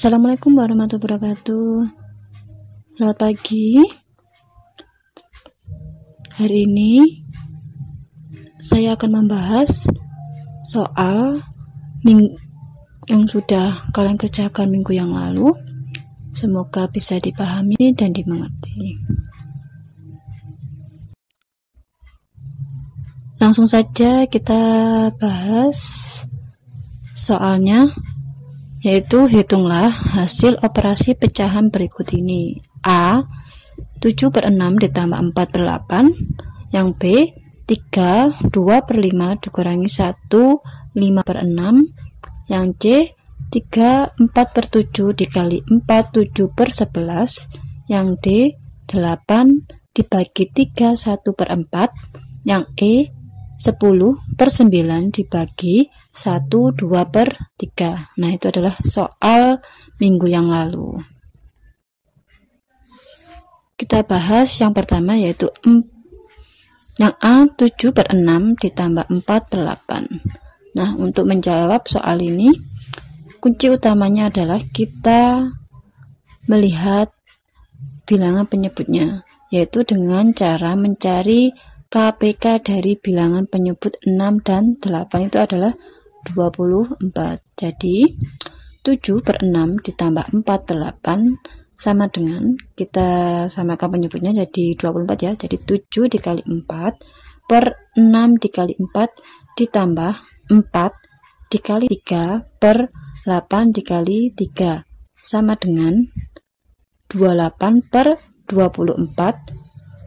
Assalamualaikum warahmatullahi wabarakatuh. Selamat pagi. Hari ini saya akan membahas soal yang sudah kalian kerjakan minggu yang lalu. Semoga bisa dipahami dan dimengerti. Langsung saja kita bahas soalnya, yaitu hitunglah hasil operasi pecahan berikut ini. A. 7/6 ditambah 4/8. Yang B. 3, 2/5 dikurangi 1, 5/6. Yang C. 3, 4/7 dikali 4, 7/11. Yang D. 8 dibagi 3, 1/4. Yang E. 10/9 dibagi 1, 2/3. Nah, itu adalah soal minggu yang lalu. Kita bahas yang pertama, yaitu yang A. 7/6 ditambah 4/8. Nah, untuk menjawab soal ini, kunci utamanya adalah kita melihat bilangan penyebutnya, yaitu dengan cara mencari KPK dari bilangan penyebut 6 dan 8 itu adalah 24. Jadi 7/6 ditambah 4/8 sama dengan, kita samakan penyebutnya jadi 24 ya. Jadi 7 dikali 4 per 6 dikali 4 ditambah 4 dikali 3 per 8 dikali 3 sama dengan 28 per 24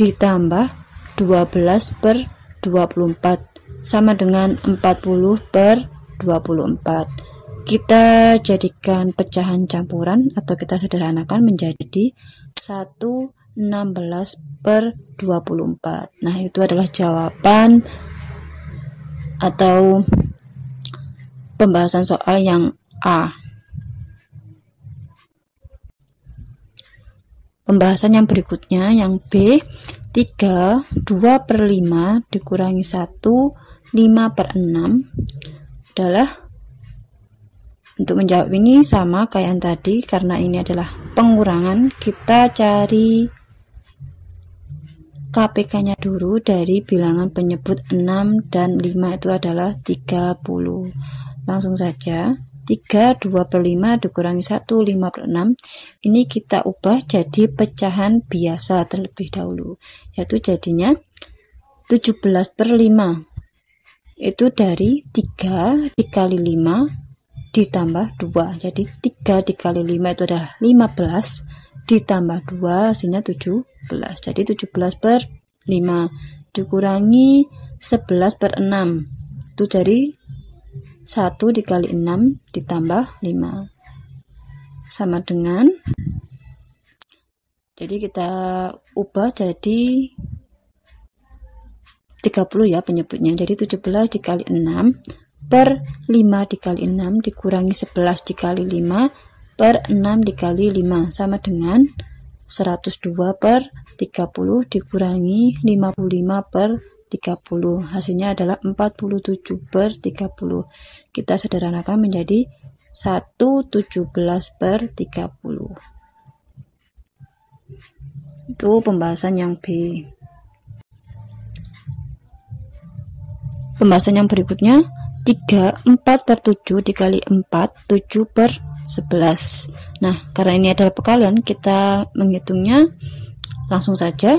ditambah 12 per 24 sama dengan 40 per 24. Kita jadikan pecahan campuran atau kita sederhanakan menjadi 1/16 per 24. Nah, itu adalah jawaban atau pembahasan soal yang A. Pembahasan yang berikutnya, yang B. 3, 2/5 dikurangi 1, 5/6 adalah, untuk menjawab ini sama kayak yang tadi, karena ini adalah pengurangan, kita cari KPK-nya dulu dari bilangan penyebut 6 dan 5 itu adalah 30. Langsung saja, 3, 2/5 dikurangi 1, 5/6. Ini kita ubah jadi pecahan biasa terlebih dahulu, yaitu jadinya 17/5. Itu dari 3 dikali 5 ditambah 2. Jadi 3 dikali 5 itu adalah 15 ditambah 2 hasilnya 17. Jadi 17/5 dikurangi 11/6. Itu dari 1 dikali 6 ditambah 5 sama dengan, jadi kita ubah jadi 30 ya penyebutnya. Jadi 17 dikali 6 per 5 dikali 6 dikurangi 11 dikali 5 per 6 dikali 5 sama dengan 102 per 30 dikurangi 55 per 30. Hasilnya adalah 47 per 30. Kita sederhanakan menjadi 1/17 per 30. Itu pembahasan yang B. Pembahasan yang berikutnya, 3, 4/7 dikali 4, 7/11. Nah, karena ini adalah perkalian, kita menghitungnya langsung saja.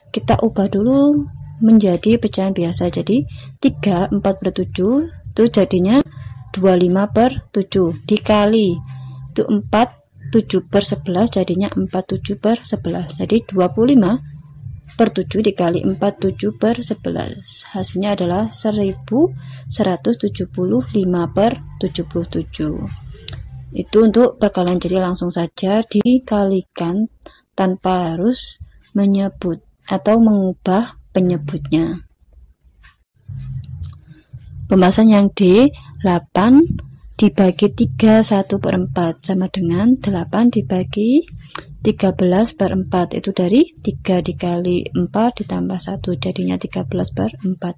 Kita ubah dulu menjadi pecahan biasa. Jadi 3, 4/7 itu jadinya 25/7 dikali itu 4, 7/11 jadinya 47/11. Jadi 25/7 dikali 4, 7/11. Hasilnya adalah 1175/77. Itu untuk perkalian, jadi langsung saja dikalikan tanpa harus menyebut atau mengubah penyebutnya. Pembahasan yang D. 8 dibagi 3, 1/4 sama dengan 8 dibagi 13/4. Itu dari 3 dikali 4 ditambah 1 jadinya 13/4.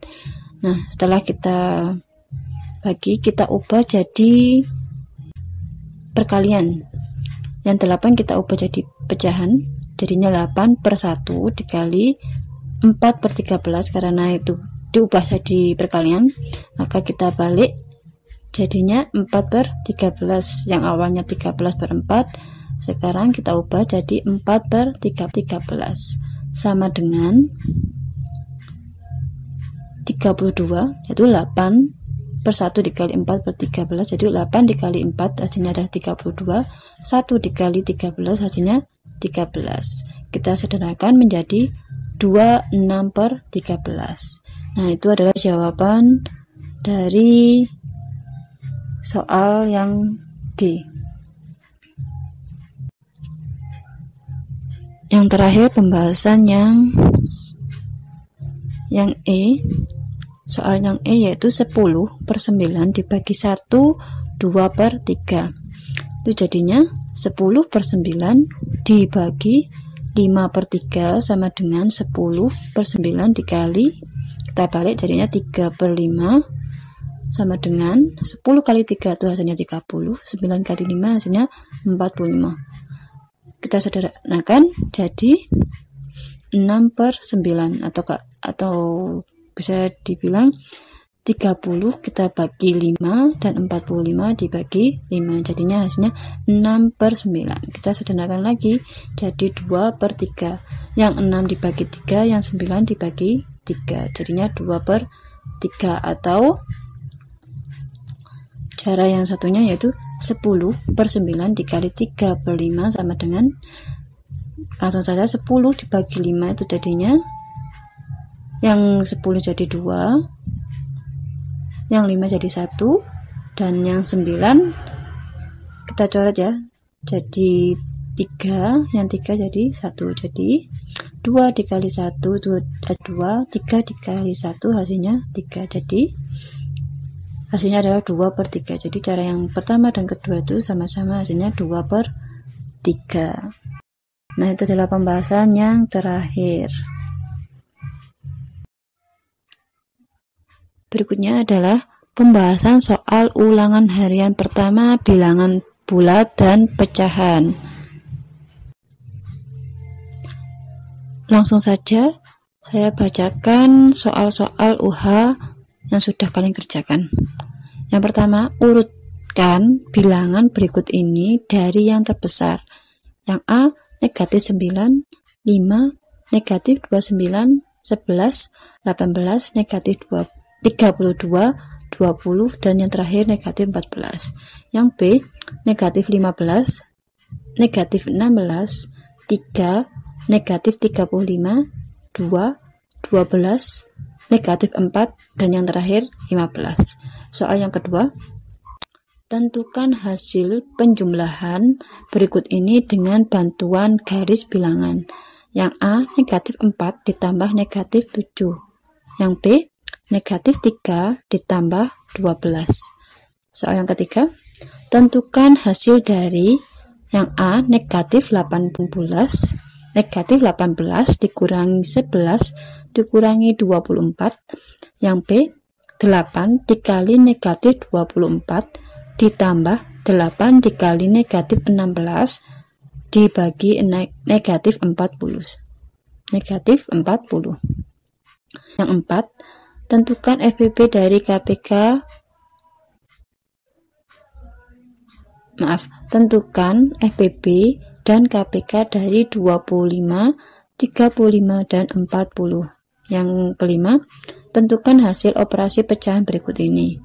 Nah, setelah kita bagi, kita ubah jadi perkalian. Yang 8 kita ubah jadi pecahan, jadinya 8/1 dikali 4/13, karena itu diubah jadi perkalian, maka kita balik jadinya 4/13. Yang awalnya 13/4, sekarang kita ubah jadi 4/13 sama dengan 32, yaitu 8/1 dikali 4/13, jadi 8 dikali 4 hasilnya adalah 32, 1 dikali 13 hasilnya 13. Kita sederhanakan menjadi 26/13. Nah, itu adalah jawaban dari soal yang D. Yang terakhir pembahasan yang E. Soal yang E yaitu 10/9 dibagi 1 2/3. Itu jadinya 10/9 dibagi 5/3 sama dengan 10/9 dikali, kita balik jadinya 3/5 sama dengan 10 kali 3 itu hasilnya 30, 9 kali 5 hasilnya 45. Kita sederhanakan jadi 6/9 atau bisa dibilang 30 kita bagi 5 dan 45 dibagi 5, jadinya hasilnya 6/9. Kita sederhanakan lagi jadi 2/3. Yang 6 dibagi 3, yang 9 dibagi 3, jadinya 2/3. Atau cara yang satunya yaitu 10/9 dikali 3/5 sama dengan, langsung saja 10 dibagi 5 itu jadinya yang 10 jadi 2, yang 5 jadi 1, dan yang 9 kita coret ya, jadi 3, yang 3 jadi 1, jadi 2 dikali 1 itu 2, 3 dikali 1 hasilnya 3, jadi hasilnya adalah 2/3. Jadi cara yang pertama dan kedua itu sama-sama hasilnya 2/3. Nah, itu adalah pembahasan yang terakhir. Berikutnya adalah pembahasan soal ulangan harian pertama bilangan bulat dan pecahan. Langsung saja saya bacakan soal-soal UH yang sudah kalian kerjakan. Yang pertama, urutkan bilangan berikut ini dari yang terbesar. Yang A, negatif 9, 5, negatif 29, 11, 18, negatif 32, 20, dan yang terakhir negatif 14. Yang B, negatif 15, negatif 16, 3, negatif 35, 2, 12, negatif 4, dan yang terakhir 15. Soal yang kedua, tentukan hasil penjumlahan berikut ini dengan bantuan garis bilangan. Yang A, negatif 4 ditambah negatif 7. Yang B, negatif 3 ditambah 12. Soal yang ketiga, tentukan hasil dari yang A, negatif 18, negatif 18 dikurangi 11 dikurangi 24. Yang B, 8 dikali negatif 24 ditambah 8 dikali negatif 16 dibagi negatif 40. Negatif 40. Yang 4, tentukan FBB dari tentukan FBB dan KPK dari 25, 35, dan 40. Yang kelima, tentukan hasil operasi pecahan berikut ini.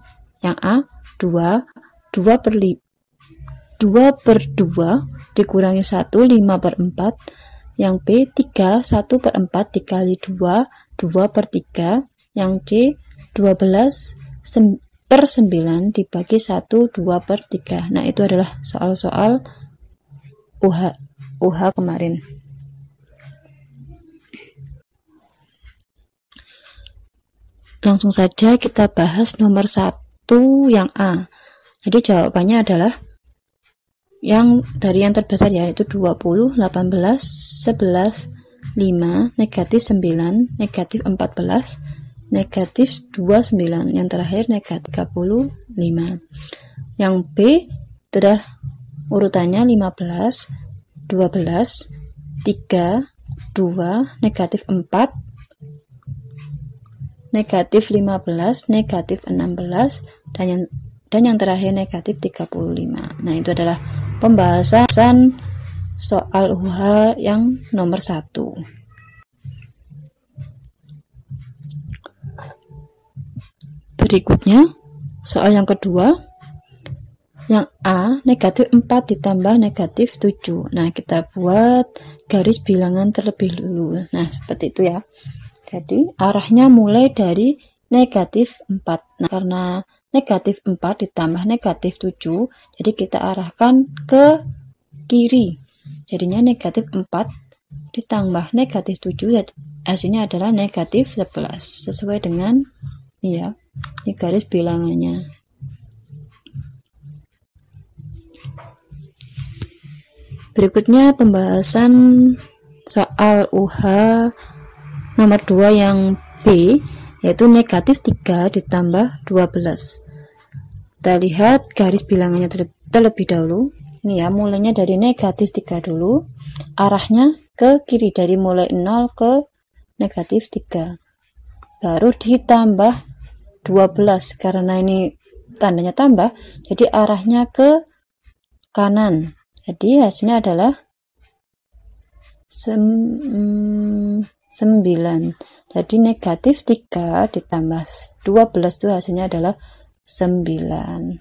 Yang A, 2/2 dikurangi 1, 5/4. Yang B, 3, 1/4 dikali 2, 2/3. Yang C, 12/9 dibagi 1, 2/3. Nah, itu adalah soal-soal UH kemarin. Langsung saja kita bahas nomor 1 yang A. Jadi jawabannya adalah yang dari yang terbesar, yaitu 20, 18, 11, 5, negatif 9, negatif 14, negatif 29, yang terakhir negatif 35. Yang B itu adalah urutannya 15, 12, 3, 2, negatif 4, negatif 15, negatif 16, dan yang terakhir negatif 35. Nah, itu adalah pembahasan soal UH yang nomor 1. Berikutnya, soal yang kedua, yang A, negatif 4 ditambah negatif 7. Nah, kita buat garis bilangan terlebih dulu. Nah, seperti itu ya. Jadi, arahnya mulai dari negatif 4. Nah, karena negatif 4 ditambah negatif 7, jadi kita arahkan ke kiri. Jadinya negatif 4 ditambah negatif 7, hasilnya adalah negatif 11. Sesuai dengan ya, ini garis bilangannya. Berikutnya pembahasan soal UH nomor 2 yang B, yaitu negatif 3 ditambah 12. Kita lihat garis bilangannya terlebih dahulu. Ini ya, mulainya dari negatif 3 dulu, arahnya ke kiri dari mulai 0 ke negatif 3. Baru ditambah 12, karena ini tandanya tambah, jadi arahnya ke kanan. Jadi hasilnya adalah 9. Jadi negatif 3 ditambah 12 itu hasilnya adalah 9.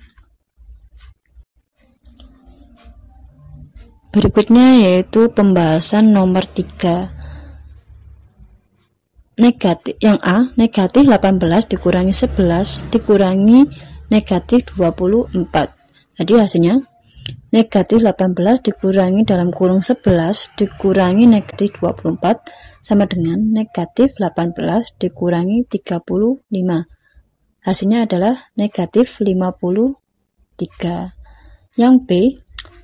Berikutnya yaitu pembahasan nomor 3. Negatif yang A, negatif 18 dikurangi 11 dikurangi negatif 24. Jadi hasilnya negatif 18 dikurangi dalam kurung 11 dikurangi negatif 24 sama dengan negatif 18 dikurangi 35. Hasilnya adalah negatif 53. Yang B,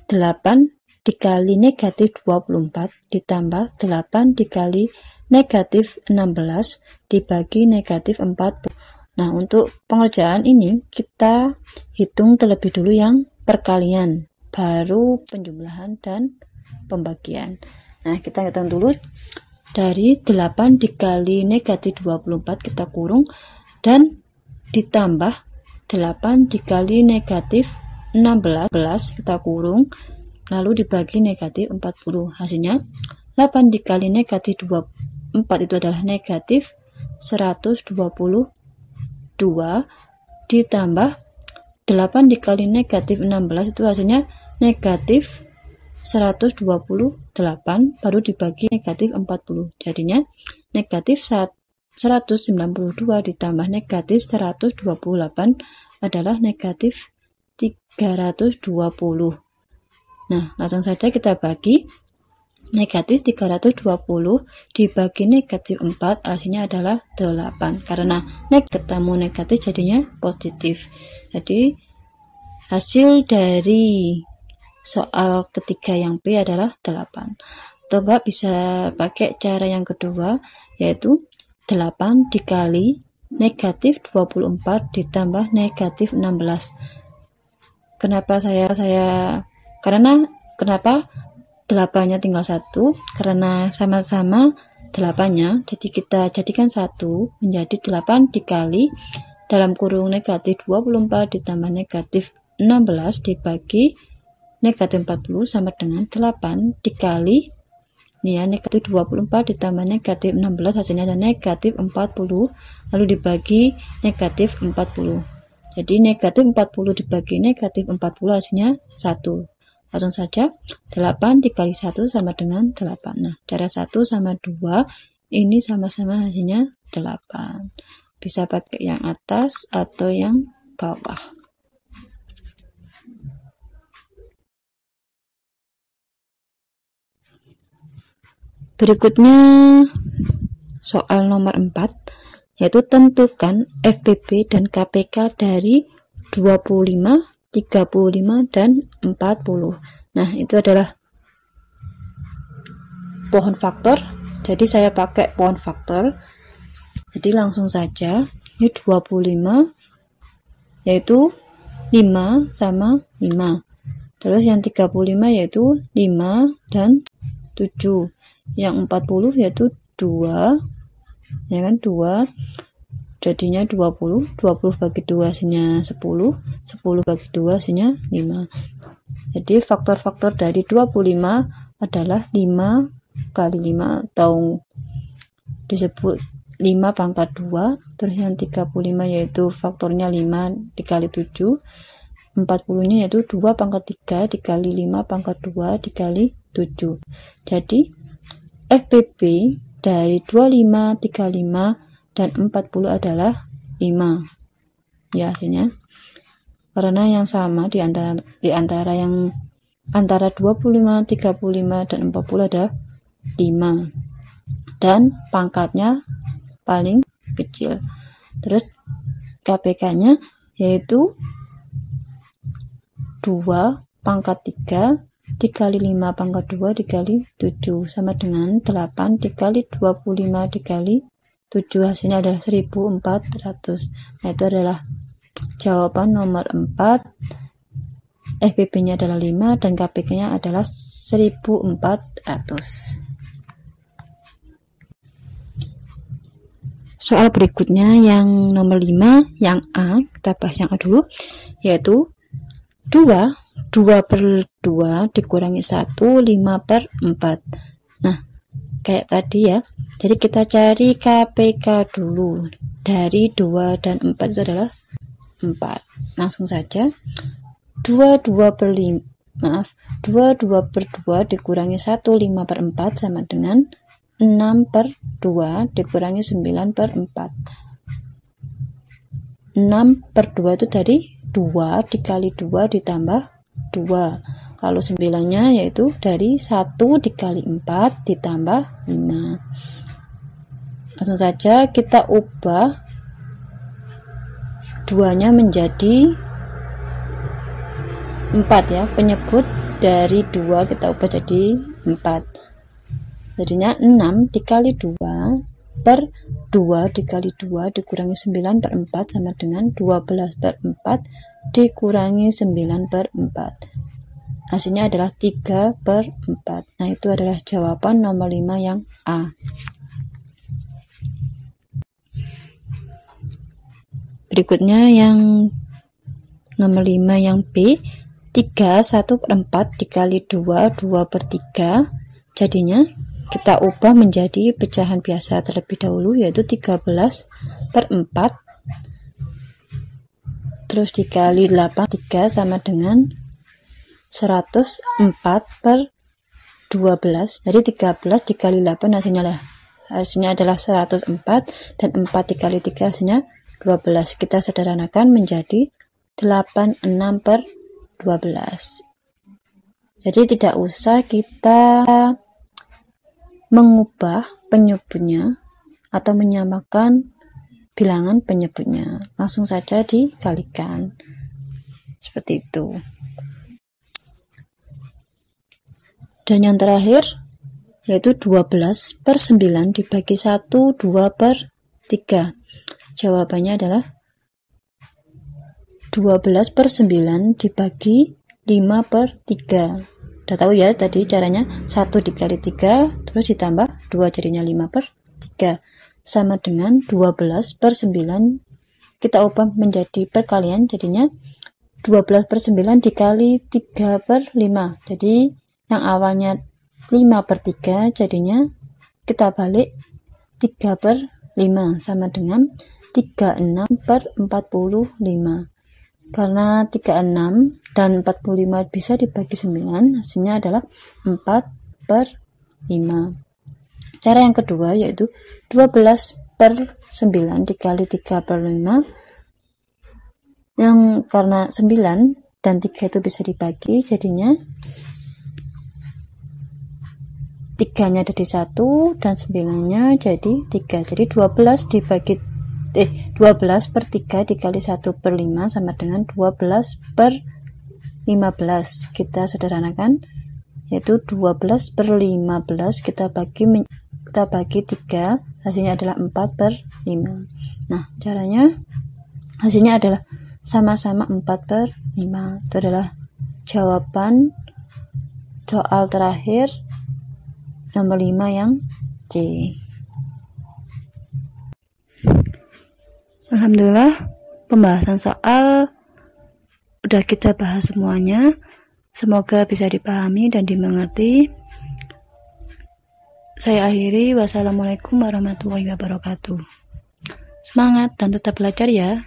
8 dikali negatif 24 ditambah 8 dikali negatif 16 dibagi negatif 40. Nah, untuk pengerjaan ini kita hitung terlebih dulu yang perkalian, baru penjumlahan dan pembagian. Nah, kita hitung dulu dari 8 dikali negatif 24 kita kurung dan ditambah 8 dikali negatif 16 kita kurung lalu dibagi negatif 40. Hasilnya 8 dikali negatif 24 itu adalah negatif 122 ditambah 8 dikali negatif 16 itu hasilnya negatif 128 baru dibagi negatif 40. Jadinya negatif 192 ditambah negatif 128 adalah negatif 320. Nah, langsung saja kita bagi. Negatif 320 dibagi negatif 4 hasilnya adalah 8. Karena ketemu negatif jadinya positif. Jadi hasil dari soal ketiga yang B adalah 8. Atau enggak bisa pakai cara yang kedua, yaitu 8 dikali negatif 24 ditambah negatif 16. Kenapa kenapa 8-nya tinggal 1? Karena sama-sama 8-nya, jadi kita jadikan 1 menjadi 8 dikali dalam kurung negatif 24 ditambah negatif 16 dibagi negatif 40 sama dengan 8 dikali ini ya, negatif 24 ditambah negatif 16 hasilnya adalah negatif 40 lalu dibagi negatif 40. Jadi negatif 40 dibagi negatif 40 hasilnya 1. Langsung saja 8 dikali 1 sama dengan 8. Nah, cara 1 sama 2 ini sama-sama hasilnya 8. Bisa pakai yang atas atau yang bawah. Berikutnya soal nomor 4, yaitu tentukan FPB dan KPK dari 25, 35, dan 40. Nah, itu adalah pohon faktor. Jadi saya pakai pohon faktor. Jadi langsung saja, ini 25, yaitu 5 sama 5. Terus yang 35 yaitu 5 dan 7. Yang 40 yaitu 2, ya kan, 2. Jadinya 20. 20 bagi 2 hasilnya 10. 10 bagi 2 hasilnya 5. Jadi faktor-faktor dari 25 adalah 5 kali 5 atau disebut 5 pangkat 2. Terus yang 35 yaitu faktornya 5 dikali 7. 40 nya yaitu 2 pangkat 3 dikali 5 pangkat 2 dikali 7. Jadi FPP dari 25, 35 dan 40 adalah 5 ya hasilnya, karena yang sama di antara yang antara 25, 35 dan 40 ada 5 dan pangkatnya paling kecil. Terus KPK nya yaitu 2 pangkat 3 dikali 5 pangkat 2 dikali 7 sama dengan 8 dikali 25 dikali 7, hasilnya adalah 1400. Nah, itu adalah jawaban nomor 4. FPP nya adalah 5 dan KPK nya adalah 1400. Soal berikutnya yang nomor 5, yang A, kita bahas yang A dulu, yaitu 2 per 2 dikurangi 1, 5 per 4. Nah, kayak tadi ya, jadi kita cari KPK dulu. Dari 2 dan 4 itu adalah 4. Langsung saja, 2 per 2 dikurangi 1, 5 per 4 sama dengan 6 per 2 dikurangi 9 per 4. 6 per 2 itu dari 2 dikali 2 ditambah 2. Kalau 9-nya yaitu dari 1 dikali 4 ditambah 5. Langsung saja kita ubah 2-nya menjadi 4 ya. Penyebut dari 2 kita ubah jadi 4. Jadinya 6 dikali 2 per 2 dikali 2 dikurangi 9 per 4 sama dengan 12 per 4 dikurangi 9 per 4. Hasilnya adalah 3 per 4. Nah, itu adalah jawaban nomor 5 yang A. Berikutnya yang nomor 5 yang B, 3 1 per 4 dikali 2 2 per 3. Jadinya kita ubah menjadi pecahan biasa terlebih dahulu, yaitu 13 per 4 terus dikali 8 3 sama dengan 104 per 12. Jadi 13 dikali 8 hasilnya adalah 104 dan 4 dikali 3 hasilnya 12. Kita sederhanakan menjadi 86 per 12. Jadi tidak usah kita mengubah penyebutnya atau menyamakan bilangan penyebutnya, langsung saja dikalikan seperti itu. Dan yang terakhir yaitu 12 per 9 dibagi 1 2 per 3. Jawabannya adalah 12 per 9 dibagi 5 per 3. Udah tahu ya tadi caranya, 1 dikali 3 terus ditambah 2 jadinya 5 per 3 sama dengan 12 per 9 kita ubah menjadi perkalian, jadinya 12 per 9 dikali 3 per 5. Jadi yang awalnya 5 per 3 jadinya kita balik 3 per 5 sama dengan 36 per 45. Karena 36 dan 45 bisa dibagi 9, hasilnya adalah 4 per 5. Cara yang kedua yaitu 12 per 9 dikali 3 per 5. Yang karena 9 dan 3 itu bisa dibagi, jadinya 3-nya jadi 1 dan 9-nya jadi 3. Jadi 12 per 3 dikali 1 per 5 sama dengan 12 per 15. Kita sederhanakan yaitu 12 per 15 kita bagi 3, hasilnya adalah 4 per 5. Nah, caranya hasilnya adalah sama-sama 4 per 5. Itu adalah jawaban soal terakhir nomor 5 yang C. Alhamdulillah, pembahasan soal udah kita bahas semuanya. Semoga bisa dipahami dan dimengerti. Saya akhiri. Wassalamualaikum warahmatullahi wabarakatuh. Semangat dan tetap belajar ya.